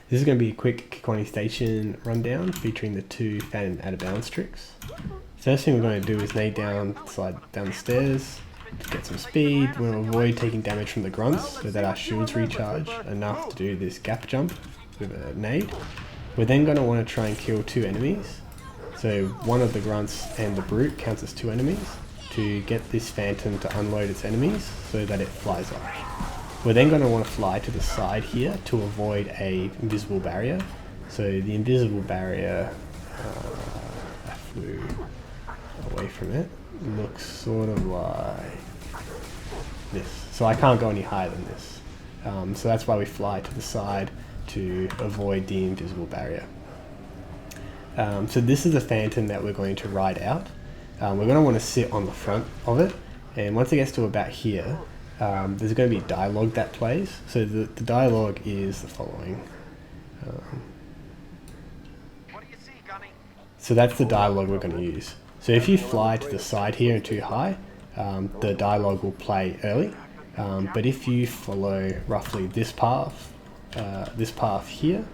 This is going to be a quick Kikowani station rundown featuring the 2 phantom out of bounds tricks. First thing we're going to do is slide down the stairs to get some speed. We'll avoid taking damage from the grunts so that our shields recharge enough to do this gap jump with a nade. We're then going to want to try and kill 2 enemies. So one of the grunts and the brute counts as 2 enemies to get this phantom to unload its enemies so that it flies off. We're then going to want to fly to the side here to avoid a invisible barrier. So the invisible barrier, I flew away from it, looks sort of like this. So I can't go any higher than this. So that's why we fly to the side to avoid the invisible barrier. So this is a phantom that we're going to ride out. We're going to want to sit on the front of it, and once it gets to about here, there's going to be dialogue that plays. So the dialogue is the following. So that's the dialogue we're going to use. So if you fly to the side here and too high, the dialogue will play early. But if you follow roughly this path here,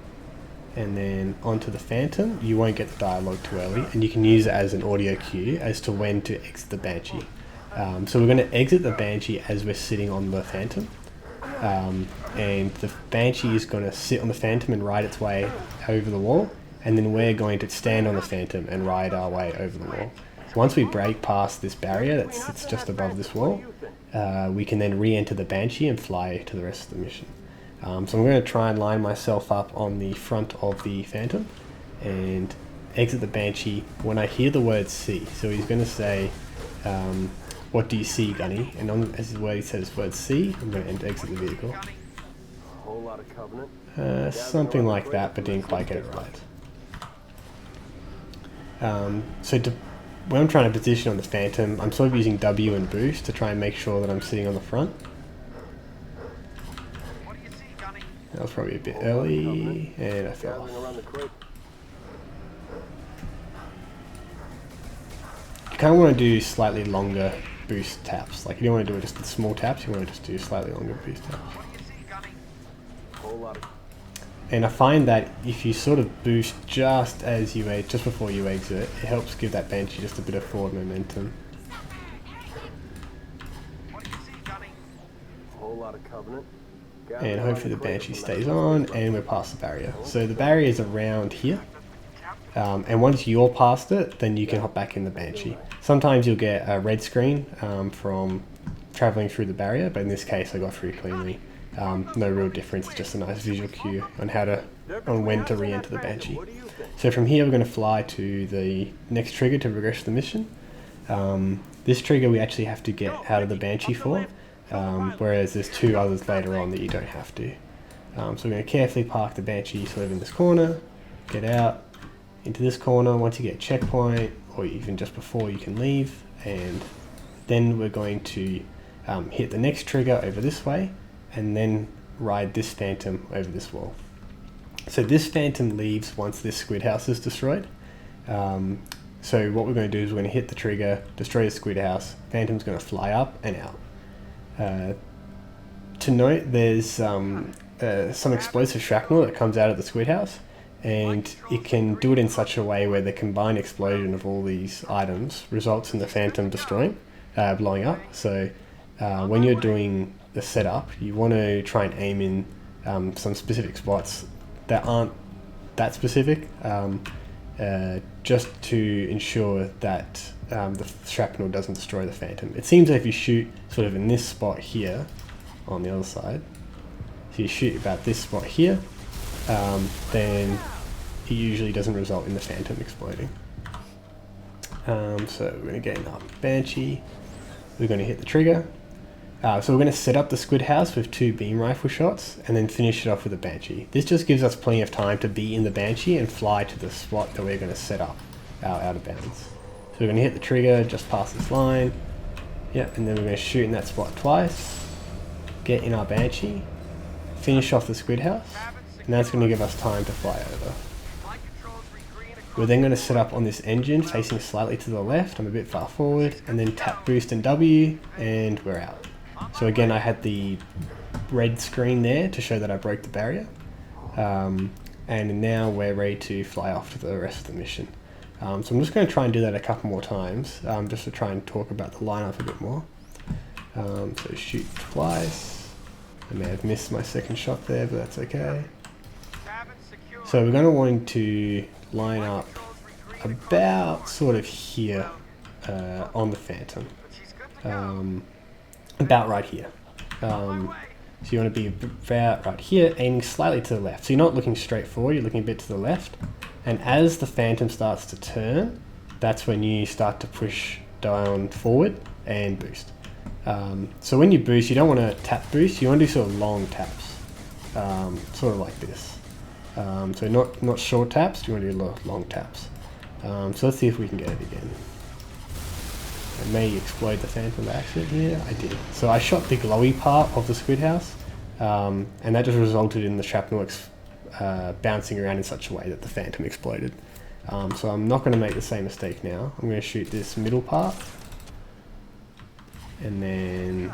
and then onto the phantom, you won't get the dialogue too early, and you can use it as an audio cue as to when to exit the banshee. So we're going to exit the banshee as we're sitting on the phantom, and the banshee is going to sit on the phantom and ride its way over the wall, and then we're going to stand on the phantom and ride our way over the wall. Once we break past this barrier that sits just above this wall, we can then re-enter the banshee and fly to the rest of the mission. So I'm going to try and line myself up on the front of the phantom and exit the banshee when I hear the word see. So he's going to say, what do you see, Gunny? And as he says the word see, I'm going to exit the vehicle. Something like that, but didn't quite get it right. When I'm trying to position on the phantom, I'm sort of using W and boost to try and make sure that I'm sitting on the front. That was probably a bit early, and I fell off. You kind of want to do slightly longer boost taps. Like, you don't want to do it just with small taps, you want to just do slightly longer boost taps. And I find that if you sort of boost just before you exit, it helps give that banshee just a bit of forward momentum. And hopefully the banshee stays on, and we're past the barrier. So the barrier is around here, and once you're past it, then you can hop back in the banshee. Sometimes you'll get a red screen from traveling through the barrier, but in this case I got through cleanly. No real difference, it's just a nice visual cue on when to re-enter the banshee. So from here we're going to fly to the next trigger to progress the mission. This trigger we actually have to get out of the banshee for. Whereas there's 2 others later on that you don't have to. So we're going to carefully park the banshee sort of in this corner, get out into this corner. Once you get a checkpoint, or even just before, you can leave, and then we're going to hit the next trigger over this way, and then ride this phantom over this wall. So this phantom leaves once this squid house is destroyed. So what we're going to do is we're going to hit the trigger, destroy the squid house, phantom's going to fly up and out. To note, there's some explosive shrapnel that comes out of the squid house, and it can do it in such a way where the combined explosion of all these items results in the phantom blowing up. So when you're doing the setup, you want to try and aim in some specific spots that aren't that specific, just to ensure that the shrapnel doesn't destroy the phantom. It seems that if you shoot sort of in this spot here on the other side, so you shoot about this spot here, then it usually doesn't result in the phantom exploding. So we're going to get in our banshee, we're going to hit the trigger. So we're going to set up the squid house with 2 beam rifle shots and then finish it off with a banshee. This just gives us plenty of time to be in the banshee and fly to the spot that we're going to set up our out of bounds. So we're going to hit the trigger just past this line, and then we're going to shoot in that spot twice, get in our banshee, finish off the squid house, and that's going to give us time to fly over. We're then going to set up on this engine facing slightly to the left, I'm a bit far forward, and then tap boost and W, and we're out. So again, I had the red screen there to show that I broke the barrier. And now we're ready to fly off to the rest of the mission. So I'm just going to try and do that a couple more times, just to try and talk about the lineup a bit more. So shoot twice. I may have missed my second shot there, but that's okay. So we're going to want to line up about sort of here on the Phantom. About right here. So you want to be about right here, aiming slightly to the left. So you're not looking straight forward, you're looking a bit to the left. And as the Phantom starts to turn, that's when you start to push down forward and boost. So when you boost, you don't want to tap boost, you want to do sort of long taps. Sort of like this. So not short taps, you want to do long taps. So let's see if we can get it again. I may explode the Phantom by accident here. I did. So I shot the glowy part of the squid house, and that just resulted in the shrapnel bouncing around in such a way that the Phantom exploded. So I'm not going to make the same mistake now. I'm going to shoot this middle part, and then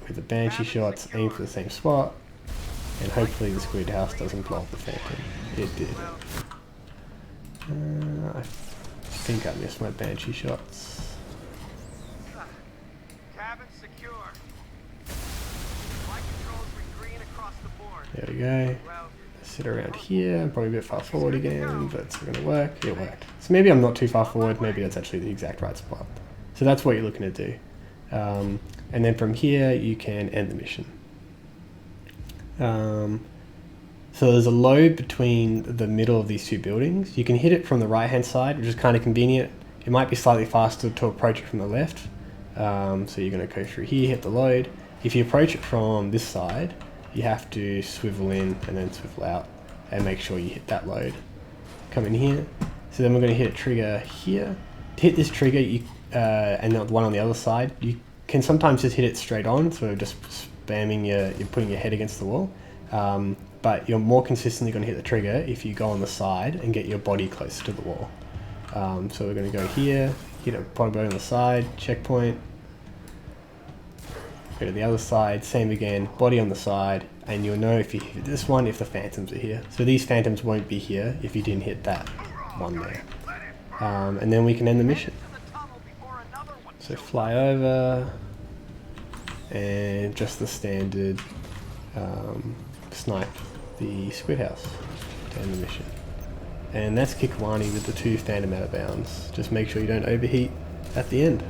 with the Banshee shots, aim for the same spot, and hopefully the squid house doesn't blow up the Phantom. It did. I think I missed my Banshee shots. There we go. Sit around here, probably a bit far forward again, but it's going to work. It worked. So maybe I'm not too far forward, maybe that's actually the exact right spot. So that's what you're looking to do. And then from here, you can end the mission. So there's a load between the middle of these two buildings. You can hit it from the right hand side, which is kind of convenient. It might be slightly faster to approach it from the left. So you're going to go through here, hit the load. If you approach it from this side, you have to swivel in and then swivel out and make sure you hit that load. Come in here. So then we're going to hit a trigger here. To hit this trigger, and the one on the other side, you can sometimes just hit it straight on, so just spamming you're putting your head against the wall. But you're more consistently going to hit the trigger if you go on the side and get your body closer to the wall. So we're going to go here, hit a body on the side, checkpoint. Go to the other side, same again, body on the side, and you'll know if you hit this one if the Phantoms are here. So these Phantoms won't be here if you didn't hit that one there. And then we can end the mission. So fly over, and just the standard snipe the squid house to end the mission. And that's Kikowani with the 2 Phantom out of bounds. Just make sure you don't overheat at the end.